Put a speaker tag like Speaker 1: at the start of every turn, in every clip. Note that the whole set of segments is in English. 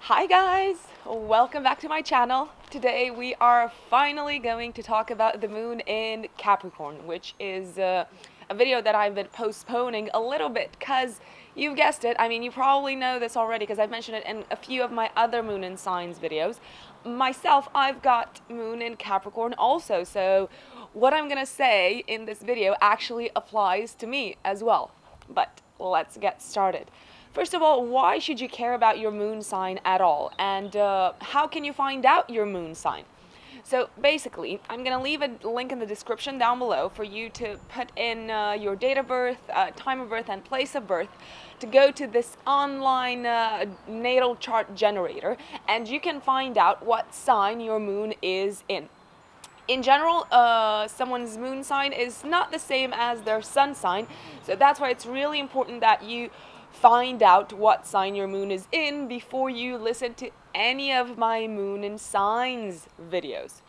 Speaker 1: Hi guys, welcome back to my channel. Today we are finally going to talk about the moon in Capricorn, which is a video that I've been postponing a little bit because you've guessed it. I mean, you probably know this already because I've mentioned it in a few of my other moon and signs videos. Myself, I've got moon in Capricorn also, so what I'm gonna say in this video actually applies to me as well. But let's get started. First of all, why should you care about your moon sign at all? And how can you find out your moon sign? So basically, I'm going to leave a link in the description down below for you to put in your date of birth, time of birth, and place of birth to go to this online natal chart generator, and you can find out what sign your moon is in. In general, someone's moon sign is not the same as their sun sign, so that's why it's really important that you find out what sign your moon is in before you listen to any of my moon and signs videos.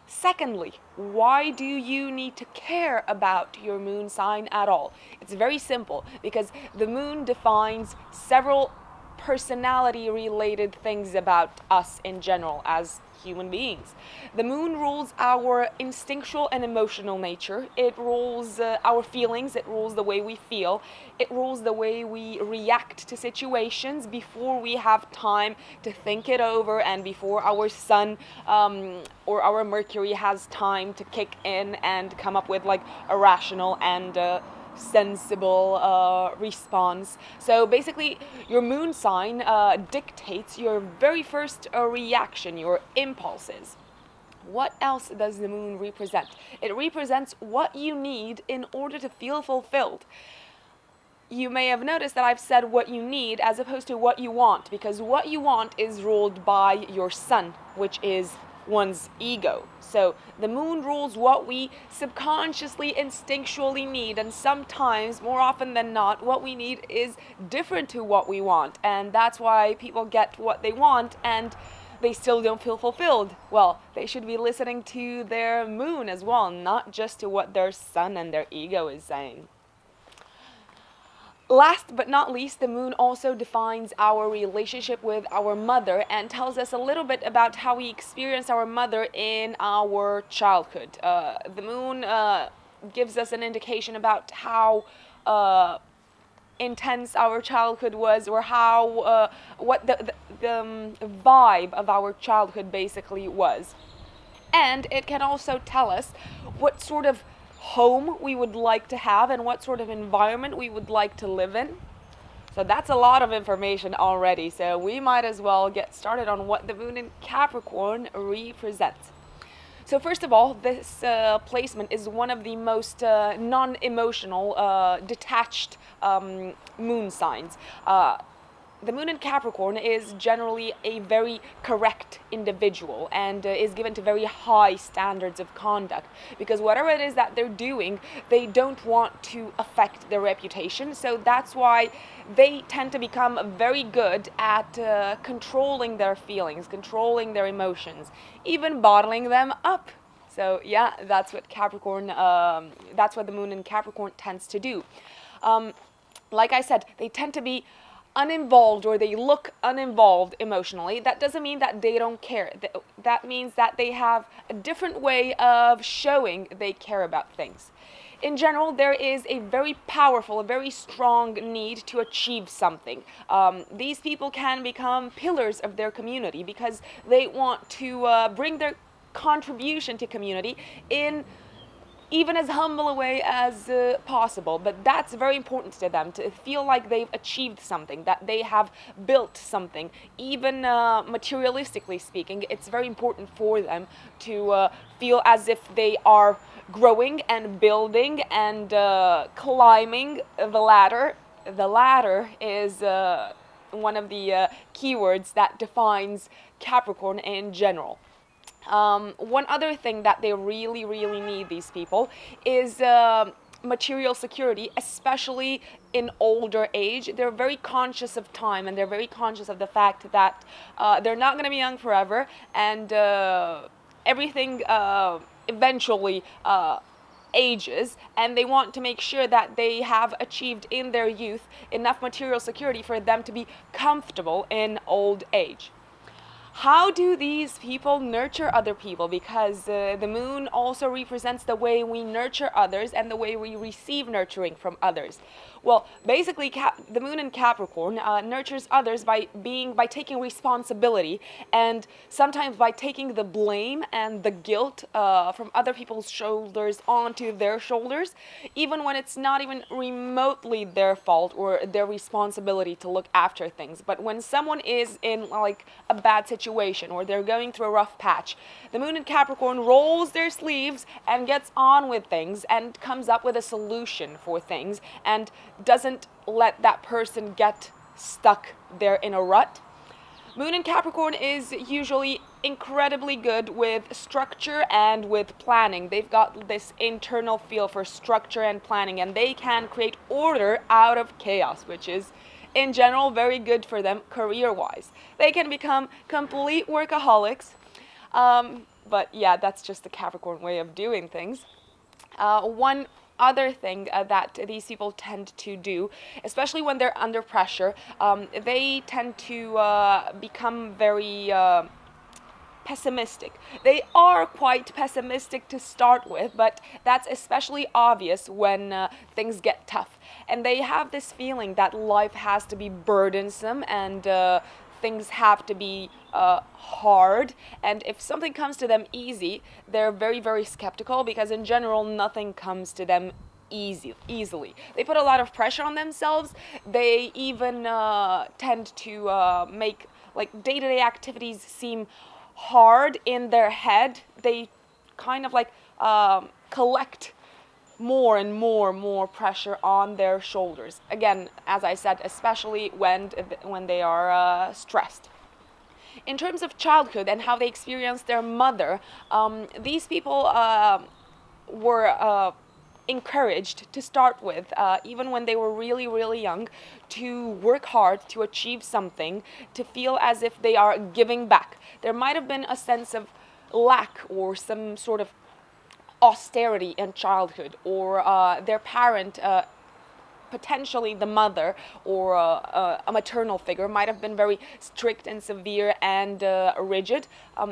Speaker 1: Secondly, why do you need to care about your moon sign at all? It's very simple, because the moon defines several personality related things about us in general as human beings. The moon rules our instinctual and emotional nature. It rules our feelings. It rules the way we feel. It rules the way we react to situations before we have time to think it over, and before our sun or our Mercury has time to kick in and come up with like a rational and sensible response. So basically, your moon sign dictates your very first reaction, your impulses. What else does the moon represent? It represents what you need in order to feel fulfilled. You may have noticed that I've said what you need as opposed to what you want, because what you want is ruled by your sun, which is one's ego. So the moon rules what we subconsciously, instinctually need, and sometimes, more often than not, what we need is different to what we want, and that's why people get what they want and they still don't feel fulfilled. Well, they should be listening to their moon as well, not just to what their sun and their ego is saying. Last but not least, the moon also defines our relationship with our mother and tells us a little bit about how we experience our mother in our childhood. The moon gives us an indication about how intense our childhood was, or how what the vibe of our childhood basically was. And it can also tell us what sort of home we would like to have and what sort of environment we would like to live in. So that's a lot of information already, so we might as well get started on what the moon in Capricorn represents. So first of all, this placement is one of the most non-emotional, detached moon signs. The moon in Capricorn is generally a very correct individual and is given to very high standards of conduct, because whatever it is that they're doing, they don't want to affect their reputation. So that's why they tend to become very good at controlling their feelings, controlling their emotions, even bottling them up. So yeah, that's what that's what the moon in Capricorn tends to do. Like I said, they tend to be uninvolved, or they look uninvolved emotionally. That doesn't mean that they don't care. That means that they have a different way of showing they care about things. In general, there is a very powerful, a very strong need to achieve something. These people can become pillars of their community because they want to bring their contribution to community in even as humble a way as possible, but that's very important to them, to feel like they've achieved something, that they have built something. Even materialistically speaking, it's very important for them to feel as if they are growing and building and climbing the ladder. The ladder is one of the keywords that defines Capricorn in general. One other thing that they really, really need, these people, is material security, especially in older age. They're very conscious of time, and they're very conscious of the fact that they're not going to be young forever, and everything eventually ages, and they want to make sure that they have achieved in their youth enough material security for them to be comfortable in old age. How do these people nurture other people? Because the moon also represents the way we nurture others and the way we receive nurturing from others. Well, basically, the moon in Capricorn nurtures others by taking responsibility, and sometimes by taking the blame and the guilt from other people's shoulders onto their shoulders, even when it's not even remotely their fault or their responsibility to look after things. But when someone is in like a bad situation or they're going through a rough patch, the moon in Capricorn rolls their sleeves and gets on with things and comes up with a solution for things and doesn't let that person get stuck there in a rut. Moon in Capricorn is usually incredibly good with structure and with planning. They've got this internal feel for structure and planning, and they can create order out of chaos, which is in general very good for them career-wise. They can become complete workaholics, but yeah, that's just the Capricorn way of doing things. One other thing that these people tend to do, especially when they're under pressure, they tend to become very pessimistic. They are quite pessimistic to start with, but that's especially obvious when things get tough. And they have this feeling that life has to be burdensome and things have to be hard, and if something comes to them easy, they're very, very skeptical, because in general nothing comes to them easily. They put a lot of pressure on themselves. They even tend to make like day-to-day activities seem hard in their head. They kind of like collect more and more pressure on their shoulders. Again, as I said, especially when they are stressed. In terms of childhood and how they experience their mother, these people were encouraged to start with, even when they were really, really young, to work hard to achieve something, to feel as if they are giving back. There might have been a sense of lack or some sort of austerity in childhood, or their parent, potentially the mother or a maternal figure, might have been very strict and severe and rigid,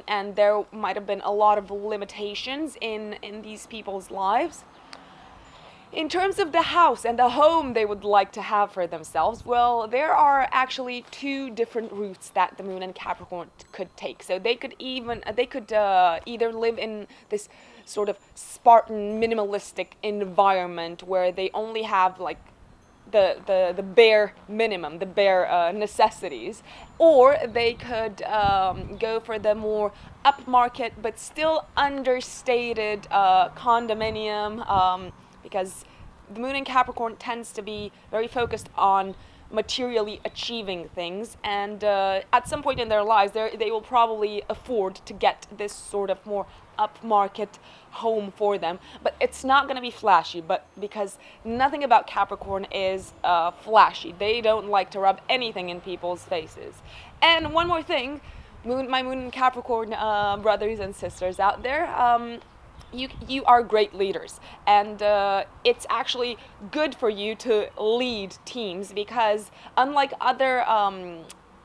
Speaker 1: and there might have been a lot of limitations in these people's lives. In terms of the house and the home they would like to have for themselves, well, there are actually two different routes that the moon and Capricorn could take. So they could either live in this sort of Spartan minimalistic environment where they only have like the bare minimum, the bare necessities, or they could go for the more upmarket but still understated condominium, because the moon in Capricorn tends to be very focused on materially achieving things, and at some point in their lives they will probably afford to get this sort of more upmarket home for them, but it's not going to be flashy, but because nothing about Capricorn is flashy. They don't like to rub anything in people's faces. And one more thing, my moon and Capricorn brothers and sisters out there, you are great leaders, and it's actually good for you to lead teams, because unlike other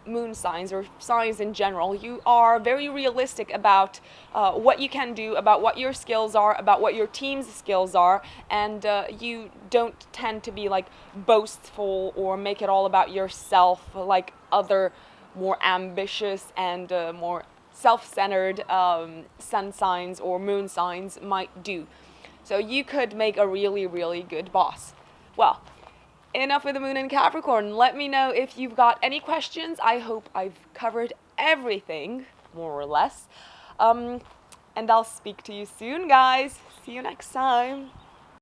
Speaker 1: moon signs or signs in general, you are very realistic about what you can do, about what your skills are, about what your team's skills are, and you don't tend to be like boastful or make it all about yourself like other more ambitious and more self-centered sun signs or moon signs might do. So you could make a really, really good boss. Well, enough with the moon in Capricorn. Let me know if you've got any questions. I hope I've covered everything, more or less. And I'll speak to you soon, guys. See you next time.